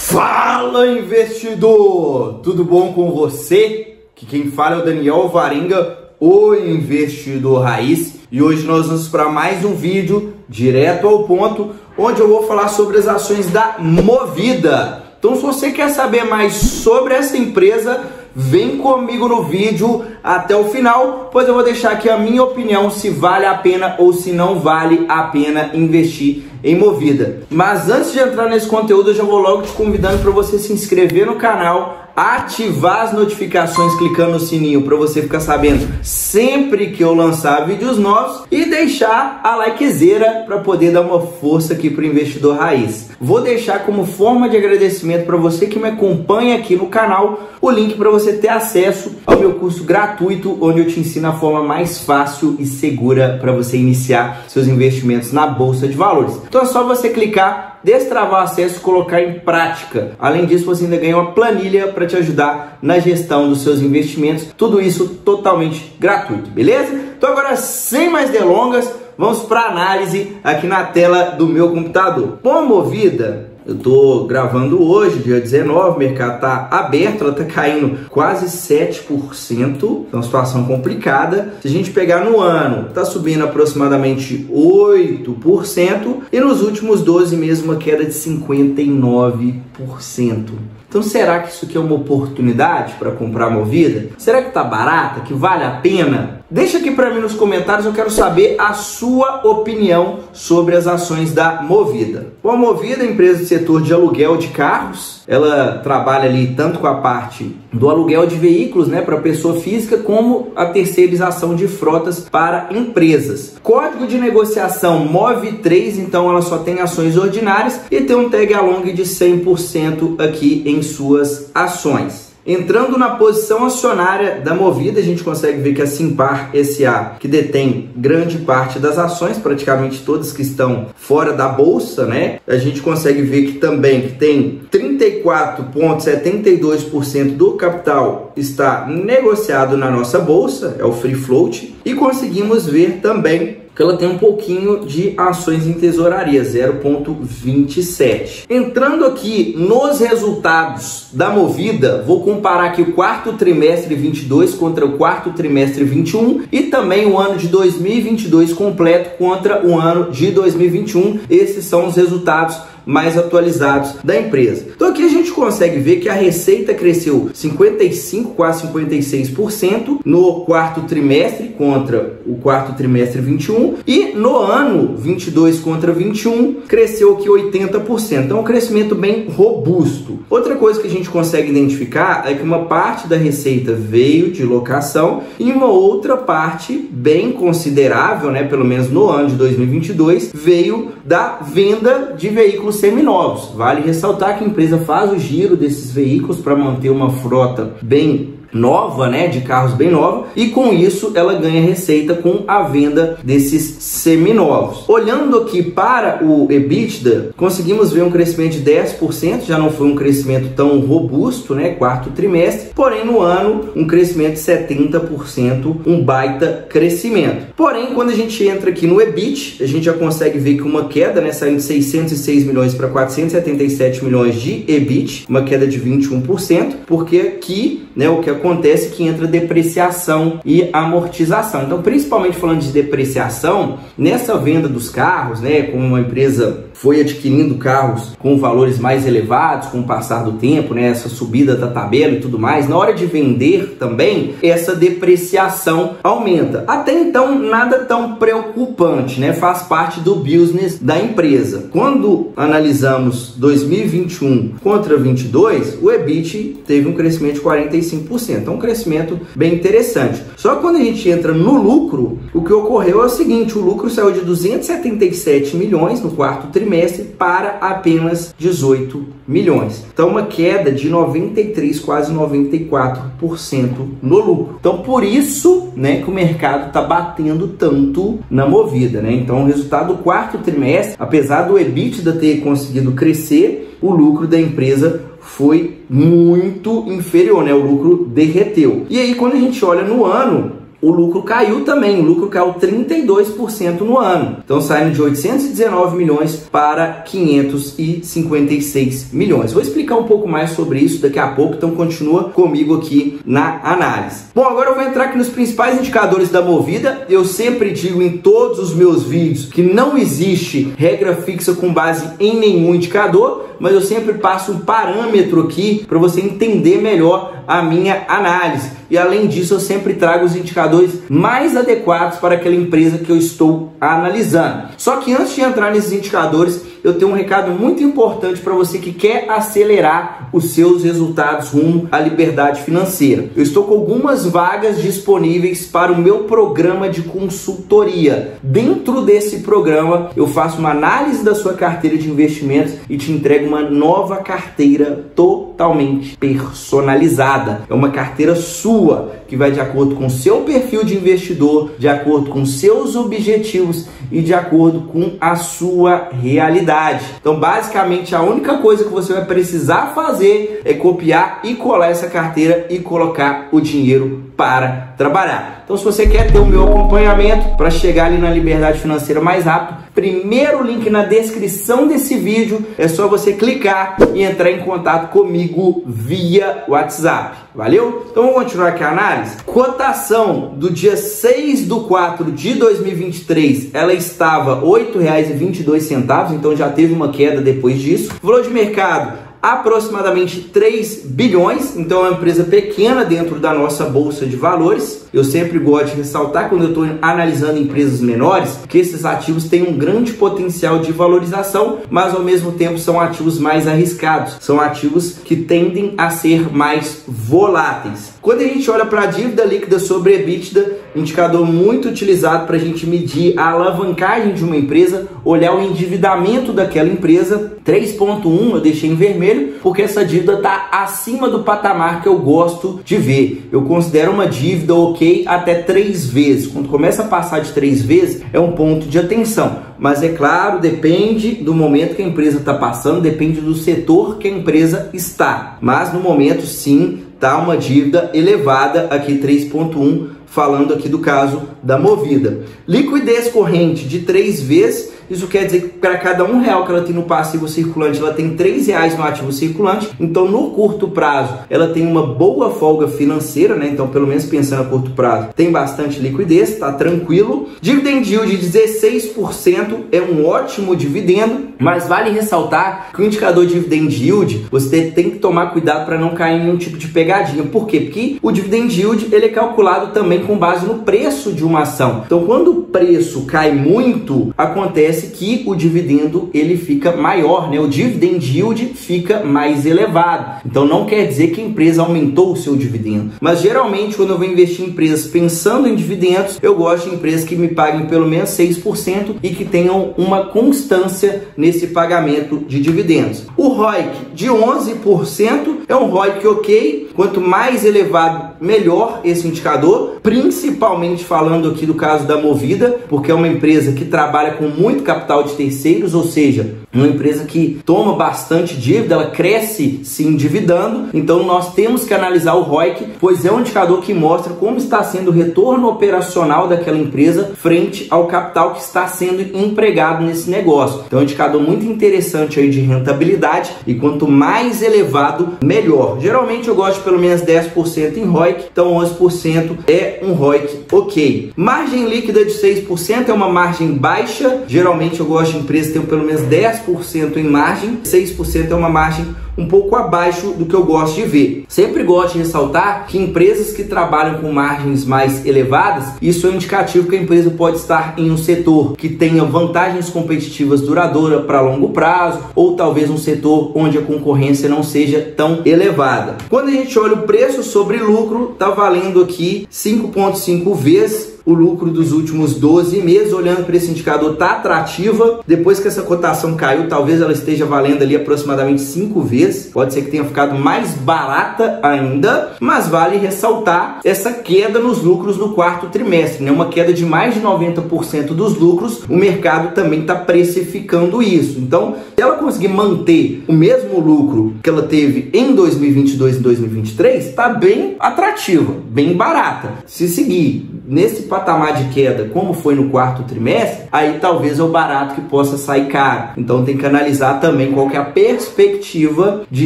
Fala, investidor! Tudo bom com você? Que quem fala é o Daniel Varenga, o investidor raiz, e hoje nós vamos para mais um vídeo direto ao ponto, onde eu vou falar sobre as ações da Movida. Então, se você quer saber mais sobre essa empresa, vem comigo no vídeo até o final, pois eu vou deixar aqui a minha opinião se vale a pena ou se não vale a pena investir em Movida. Mas antes de entrar nesse conteúdo, eu já vou logo te convidando para você se inscrever no canal, ativar as notificações clicando no sininho para você ficar sabendo sempre que eu lançar vídeos novos e deixar a likezeira para poder dar uma força aqui para o investidor raiz. Vou deixar como forma de agradecimento para você que me acompanha aqui no canal o link para você ter acesso ao meu curso gratuito, onde eu te ensino a forma mais fácil e segura para você iniciar seus investimentos na Bolsa de Valores. Então é só você clicar, destravar o acesso e colocar em prática. Além disso, você ainda ganha uma planilha para te ajudar na gestão dos seus investimentos. Tudo isso totalmente gratuito, beleza? Então agora, sem mais delongas, vamos para a análise aqui na tela do meu computador. Bom, Movida, eu tô gravando hoje, dia 19, o mercado tá aberto, ela tá caindo quase 7%, é uma situação complicada. Se a gente pegar no ano, tá subindo aproximadamente 8%, e nos últimos 12 meses uma queda de 59%. Então, será que isso aqui é uma oportunidade para comprar Movida? Será que tá barata, que vale a pena? Deixa aqui para mim nos comentários, eu quero saber a sua opinião sobre as ações da Movida. Bom, a Movida é uma empresa do setor de aluguel de carros. Ela trabalha ali tanto com a parte do aluguel de veículos, né, para pessoa física, como a terceirização de frotas para empresas. Código de negociação MOV3, então ela só tem ações ordinárias e tem um tag along de 100% aqui em suas ações. Entrando na posição acionária da Movida, a gente consegue ver que a Simpar SA, que detém grande parte das ações, praticamente todas que estão fora da bolsa, né? A gente consegue ver que também que tem 34,72% do capital está negociado na nossa bolsa, é o free float, e conseguimos ver também que ela tem um pouquinho de ações em tesouraria, 0,27. Entrando aqui nos resultados da Movida, vou comparar aqui o quarto trimestre 22 contra o quarto trimestre 21 e também o ano de 2022 completo contra o ano de 2021. Esses são os resultados mais atualizados da empresa. Então aqui a gente consegue ver que a receita cresceu 55, quase 56% no quarto trimestre contra o quarto trimestre 21 e no ano 22 contra 21 cresceu aqui 80%. Então um crescimento bem robusto. Outra coisa que a gente consegue identificar é que uma parte da receita veio de locação e uma outra parte bem considerável, né, pelo menos no ano de 2022, veio da venda de veículos seminovos. Vale ressaltar que a empresa faz o giro desses veículos para manter uma frota bem nova, né, de carros bem novos, e com isso ela ganha receita com a venda desses seminovos. Olhando aqui para o EBITDA, conseguimos ver um crescimento de 10%, já não foi um crescimento tão robusto, né, quarto trimestre, porém no ano um crescimento de 70%, um baita crescimento. Porém, quando a gente entra aqui no EBIT, a gente já consegue ver que uma queda, né, saindo de 606 milhões para 477 milhões de EBIT, uma queda de 21%, porque aqui, né, o que acontece é que entra depreciação e amortização. Então, principalmente falando de depreciação, nessa venda dos carros, né, como uma empresa foi adquirindo carros com valores mais elevados com o passar do tempo, né, essa subida da tabela e tudo mais, na hora de vender também, essa depreciação aumenta. Até então, nada tão preocupante, né, faz parte do business da empresa. Quando analisamos 2021 contra 22, o EBIT teve um crescimento de 45%. Então, um crescimento bem interessante. Só que quando a gente entra no lucro, o que ocorreu é o seguinte: o lucro saiu de 277 milhões no quarto trimestre para apenas 18 milhões. Então, uma queda de 93, quase 94% no lucro. Então, por isso, né, que o mercado está batendo tanto na Movida, né? Então, o resultado do quarto trimestre, apesar do EBITDA ter conseguido crescer, o lucro da empresa foi muito inferior, né? O lucro derreteu. E aí, quando a gente olha no ano, o lucro caiu também, o lucro caiu 32% no ano. Então saindo de 819 milhões para 556 milhões. Vou explicar um pouco mais sobre isso daqui a pouco, então continua comigo aqui na análise. Bom, agora eu vou entrar aqui nos principais indicadores da Movida. Eu sempre digo em todos os meus vídeos que não existe regra fixa com base em nenhum indicador, mas eu sempre passo um parâmetro aqui para você entender melhor a minha análise. E além disso, eu sempre trago os indicadores mais adequados para aquela empresa que eu estou analisando. Só que antes de entrar nesses indicadores, eu tenho um recado muito importante para você que quer acelerar os seus resultados rumo à liberdade financeira. Eu estou com algumas vagas disponíveis para o meu programa de consultoria. Dentro desse programa, eu faço uma análise da sua carteira de investimentos e te entrego uma nova carteira totalmente personalizada. É uma carteira sua, que vai de acordo com o seu perfil de investidor, de acordo com seus objetivos e de acordo com a sua realidade. Então, basicamente, a única coisa que você vai precisar fazer é copiar e colar essa carteira e colocar o dinheiro para trabalhar. Então, se você quer ter o meu acompanhamento para chegar ali na liberdade financeira mais rápido, primeiro link na descrição desse vídeo, é só você clicar e entrar em contato comigo via WhatsApp. Valeu? Então vamos continuar aqui a análise. Cotação do dia 6/4 de 2023, ela estava R$ 8,22, então já teve uma queda depois disso. Valor de mercado aproximadamente 3 bilhões, então é uma empresa pequena dentro da nossa bolsa de valores. Eu sempre gosto de ressaltar quando eu estou analisando empresas menores que esses ativos têm um grande potencial de valorização, mas ao mesmo tempo são ativos mais arriscados, são ativos que tendem a ser mais voláteis. Quando a gente olha para a dívida líquida sobre EBITDA, indicador muito utilizado para a gente medir a alavancagem de uma empresa, olhar o endividamento daquela empresa, 3.1 eu deixei em vermelho, porque essa dívida está acima do patamar que eu gosto de ver. Eu considero uma dívida ok até 3 vezes. Quando começa a passar de 3 vezes, é um ponto de atenção. Mas é claro, depende do momento que a empresa está passando, depende do setor que a empresa está. Mas no momento, sim, está uma dívida elevada, aqui 3.1, falando aqui do caso da Movida. Liquidez corrente de 3 vezes, isso quer dizer que para cada R$1 que ela tem no passivo circulante, ela tem R$3 no ativo circulante. Então, no curto prazo, ela tem uma boa folga financeira, né? Então, pelo menos pensando a curto prazo, tem bastante liquidez, tá tranquilo. Dividend yield de 16% é um ótimo dividendo, mas vale ressaltar que o indicador dividend yield, você tem que tomar cuidado para não cair em nenhum tipo de pegadinha. Por quê? Porque o dividend yield, ele é calculado também com base no preço de uma ação. Então, quando o preço cai muito, acontece que o dividendo ele fica maior, né? O dividend yield fica mais elevado. Então não quer dizer que a empresa aumentou o seu dividendo, mas geralmente quando eu vou investir em empresas pensando em dividendos, eu gosto de empresas que me paguem pelo menos 6% e que tenham uma constância nesse pagamento de dividendos. O ROIC de 11% é um ROIC ok, quanto mais elevado, melhor esse indicador, principalmente falando aqui do caso da Movida, porque é uma empresa que trabalha com muito capital de terceiros, ou seja, uma empresa que toma bastante dívida, ela cresce se endividando. Então nós temos que analisar o ROIC, pois é um indicador que mostra como está sendo o retorno operacional daquela empresa frente ao capital que está sendo empregado nesse negócio. Então é um indicador muito interessante aí de rentabilidade, e quanto mais elevado, melhor. Geralmente eu gosto de pelo menos 10% em ROIC, então 11% é um ROIC ok. Margem líquida de 6% é uma margem baixa. Geralmente eu gosto de empresas que tenham pelo menos 10% em margem, 6% é uma margem um pouco abaixo do que eu gosto de ver. Sempre gosto de ressaltar que empresas que trabalham com margens mais elevadas, isso é um indicativo que a empresa pode estar em um setor que tenha vantagens competitivas duradouras para longo prazo, ou talvez um setor onde a concorrência não seja tão elevada. Quando a gente olha o preço sobre lucro, está valendo aqui 5,5 vezes o lucro dos últimos 12 meses. Olhando para esse indicador, tá atrativa. Depois que essa cotação caiu, talvez ela esteja valendo ali aproximadamente 5 vezes. Pode ser que tenha ficado mais barata ainda, mas vale ressaltar essa queda nos lucros no quarto trimestre, né? Uma queda de mais de 90% dos lucros. O mercado também está precificando isso. Então, se ela conseguir manter o mesmo lucro que ela teve em 2022 e 2023, está bem atrativa, bem barata. Se seguir nesse patamar de queda, como foi no quarto trimestre, aí talvez é o barato que possa sair caro. Então tem que analisar também qual que é a perspectiva de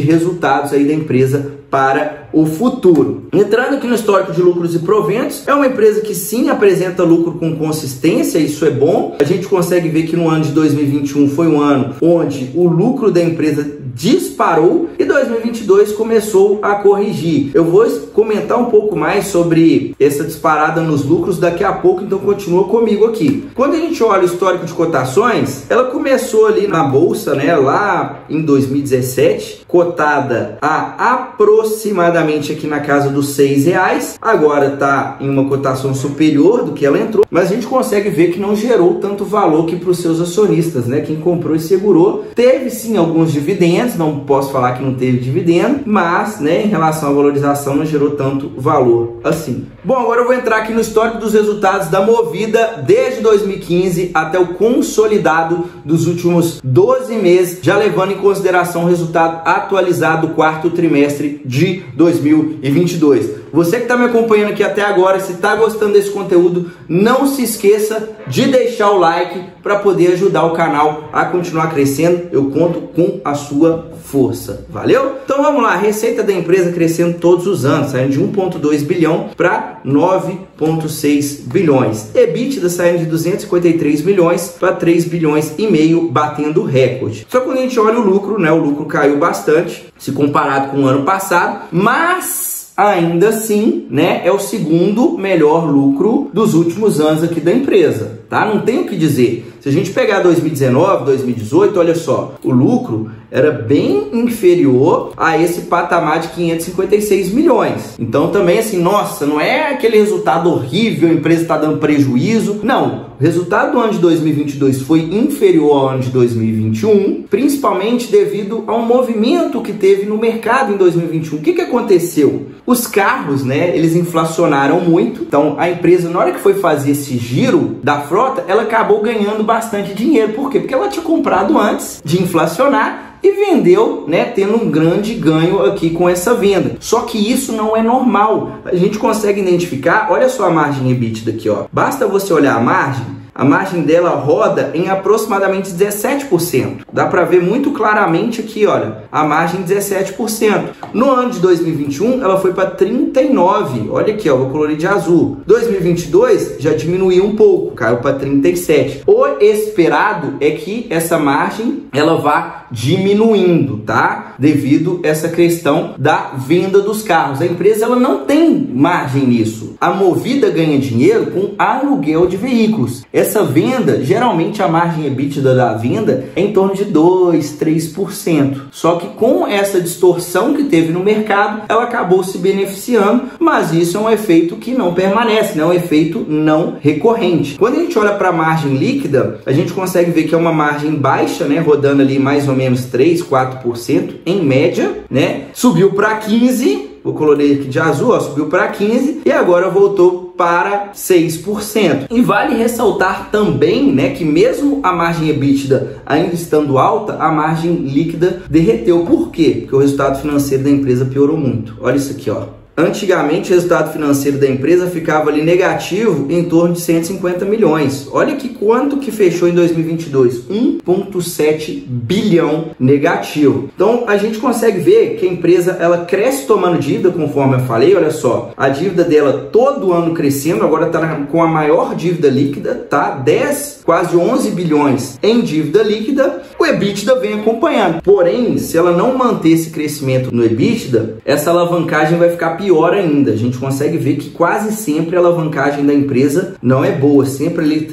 resultados aí da empresa para o futuro. Entrando aqui no histórico de lucros e proventos, é uma empresa que sim apresenta lucro com consistência, isso é bom. A gente consegue ver que no ano de 2021 foi um ano onde o lucro da empresa disparou e 2022 começou a corrigir. Eu vou comentar um pouco mais sobre essa disparada nos lucros daqui a pouco, então continua comigo aqui. Quando a gente olha o histórico de cotações, ela começou ali na bolsa, né, lá em 2017, cotada a aproximadamente aqui na casa dos R$6, agora está em uma cotação superior do que ela entrou, mas a gente consegue ver que não gerou tanto valor aqui para os seus acionistas, né? Quem comprou e segurou, teve sim alguns dividendos, não posso falar que não teve dividendo, mas, né, em relação à valorização não gerou tanto valor assim. Bom, agora eu vou entrar aqui no histórico dos resultados da Movida desde 2015 até o consolidado dos últimos 12 meses, já levando em consideração o resultado atualizado do quarto trimestre de 2022. Você que está me acompanhando aqui até agora, se está gostando desse conteúdo, não se esqueça de deixar o like para poder ajudar o canal a continuar crescendo. Eu conto com a sua força. Valeu? Então vamos lá, a receita da empresa crescendo todos os anos, saindo de 1,2 bilhão para 9,6 bilhões. EBITDA saindo de 253 milhões para 3 bilhões e meio, batendo recorde. Só que quando a gente olha o lucro, né, o lucro caiu bastante se comparado com o ano passado, mas ainda assim, né, é o segundo melhor lucro dos últimos anos aqui da empresa, tá? Não tem o que dizer. Se a gente pegar 2019, 2018, olha só, o lucro era bem inferior a esse patamar de 556 milhões. Então também assim, nossa, não é aquele resultado horrível, a empresa está dando prejuízo. Não, o resultado do ano de 2022 foi inferior ao ano de 2021, principalmente devido a um movimento que teve no mercado em 2021. O que aconteceu? Os carros, né, eles inflacionaram muito, então a empresa, na hora que foi fazer esse giro da frota, ela acabou ganhando bastante dinheiro. Por quê? Porque ela tinha comprado antes de inflacionar e vendeu, né, tendo um grande ganho aqui com essa venda. Só que isso não é normal. A gente consegue identificar, olha só a margem EBITDA aqui, ó. Basta você olhar a margem dela roda em aproximadamente 17%. Dá para ver muito claramente aqui, olha, a margem 17%. No ano de 2021, ela foi para 39%. Olha aqui, ó, vou colorir de azul. 2022 já diminuiu um pouco, caiu para 37%. O esperado é que essa margem ela vá diminuindo, tá? Devido a essa questão da venda dos carros. A empresa ela não tem margem nisso. A Movida ganha dinheiro com aluguel de veículos. Essa venda, geralmente a margem EBITDA da venda é em torno de 2, 3%. Só que com essa distorção que teve no mercado, ela acabou se beneficiando, mas isso é um efeito que não permanece, né? É um efeito não recorrente. Quando a gente olha para a margem líquida, a gente consegue ver que é uma margem baixa, né? Rodando ali mais ou menos 3, 4% em média, né? Subiu para 15%. Vou colorir aqui de azul, ó, subiu para 15% e agora voltou para 6%. E vale ressaltar também, né, que mesmo a margem EBITDA ainda estando alta, a margem líquida derreteu. Por quê? Porque o resultado financeiro da empresa piorou muito. Olha isso aqui, ó. Antigamente o resultado financeiro da empresa ficava ali negativo em torno de 150 milhões. Olha que quanto que fechou em 2022, 1,7 bilhão negativo. Então a gente consegue ver que a empresa ela cresce tomando dívida, conforme eu falei. Olha só, a dívida dela todo ano crescendo, agora está com a maior dívida líquida, tá? 10, quase 11 bilhões em dívida líquida. O EBITDA vem acompanhando. Porém, se ela não manter esse crescimento no EBITDA, essa alavancagem vai ficar pior ainda. A gente consegue ver que quase sempre a alavancagem da empresa não é boa, sempre ali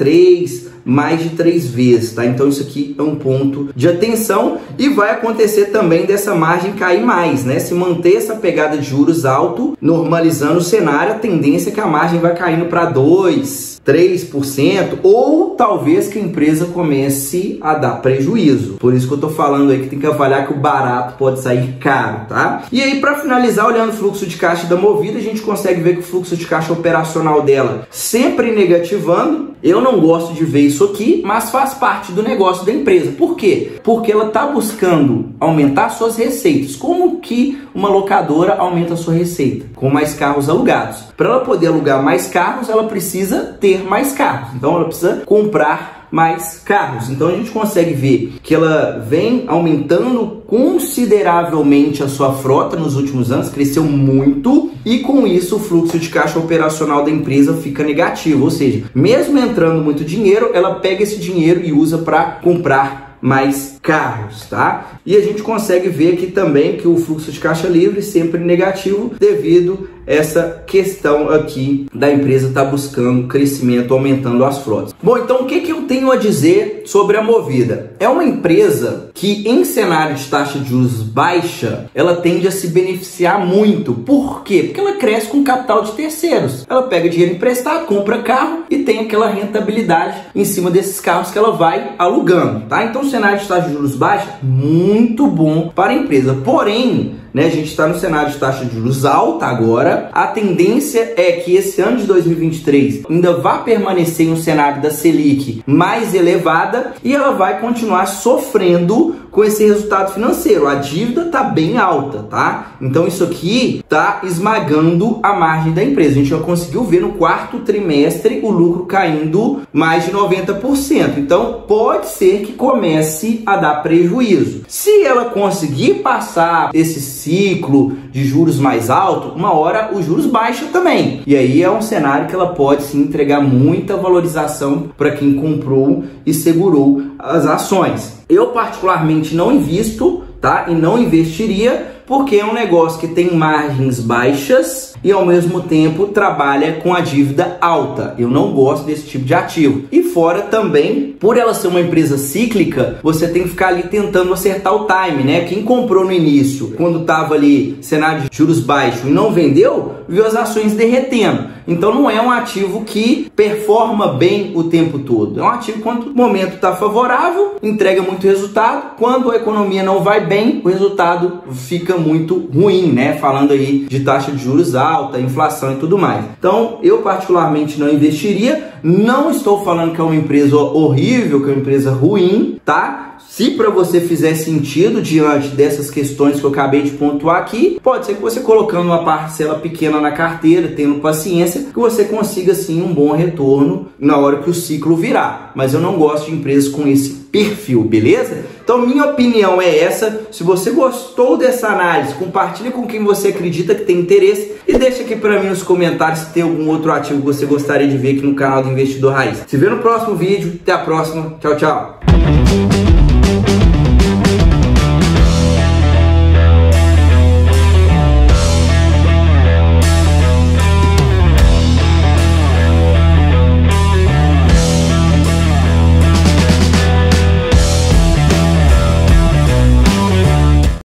mais de 3 vezes, tá? Então isso aqui é um ponto de atenção e vai acontecer também dessa margem cair mais, né? Se manter essa pegada de juros alto, normalizando o cenário, a tendência é que a margem vai caindo para 2, 3%, ou talvez que a empresa comece a dar prejuízo. Por isso que eu tô falando aí que tem que avaliar que o barato pode sair caro, tá? E aí, para finalizar, olhando o fluxo de caixa da Movida, a gente consegue ver que o fluxo de caixa operacional dela sempre negativando, Eu não gosto de ver isso aqui, mas faz parte do negócio da empresa. Por quê? Porque ela está buscando aumentar suas receitas. Como que uma locadora aumenta a sua receita? Com mais carros alugados. Para ela poder alugar mais carros, ela precisa ter mais carros. Então ela precisa comprar mais carros. Então a gente consegue ver que ela vem aumentando consideravelmente a sua frota nos últimos anos, cresceu muito, e com isso o fluxo de caixa operacional da empresa fica negativo, ou seja, mesmo entrando muito dinheiro, ela pega esse dinheiro e usa para comprar mais carros, tá? E a gente consegue ver aqui também que o fluxo de caixa livre sempre negativo devido a essa questão aqui da empresa estar buscando crescimento, aumentando as frotas. Bom, então o que eu tenho a dizer sobre a Movida? É uma empresa que em cenário de taxa de juros baixa, ela tende a se beneficiar muito. Por quê? Porque ela cresce com capital de terceiros. Ela pega dinheiro emprestado, compra carro e tem aquela rentabilidade em cima desses carros que ela vai alugando, tá? Então o cenário de taxa de juros baixa, muito bom para a empresa. Porém, a gente está no cenário de taxa de juros alta agora. A tendência é que esse ano de 2023 ainda vai permanecer em um cenário da Selic mais elevada e ela vai continuar sofrendo com esse resultado financeiro. A dívida está bem alta, tá? Então isso aqui está esmagando a margem da empresa. A gente já conseguiu ver no quarto trimestre o lucro caindo mais de 90%. Então pode ser que comece a dar prejuízo. Se ela conseguir passar esse ciclo de juros mais alto, uma hora os juros baixam também. E aí é um cenário que ela pode sim entregar muita valorização para quem comprou e segurou as ações. Eu particularmente não invisto, tá? E não investiria porque é um negócio que tem margens baixas e ao mesmo tempo trabalha com a dívida alta. Eu não gosto desse tipo de ativo. E fora também, por ela ser uma empresa cíclica, você tem que ficar ali tentando acertar o time, né? Quem comprou no início, quando estava ali cenário de juros baixos e não vendeu, viu as ações derretendo. Então não é um ativo que performa bem o tempo todo. É um ativo que quando o momento está favorável, entrega muito resultado. Quando a economia não vai bem, o resultado fica muito ruim, né? Falando aí de taxa de juros alta, inflação e tudo mais. Então eu particularmente não investiria. Não estou falando que é uma empresa horrível, que é uma empresa ruim, tá? Se para você fizer sentido diante dessas questões que eu acabei de pontuar aqui, pode ser que você colocando uma parcela pequena na carteira, tendo paciência, que você consiga sim um bom retorno na hora que o ciclo virar. Mas eu não gosto de empresas com esse perfil, beleza? Então minha opinião é essa. Se você gostou dessa análise, compartilhe com quem você acredita que tem interesse e deixa aqui para mim nos comentários se tem algum outro ativo que você gostaria de ver aqui no canal do Investidor Raiz. Se vê no próximo vídeo, até a próxima, tchau, tchau!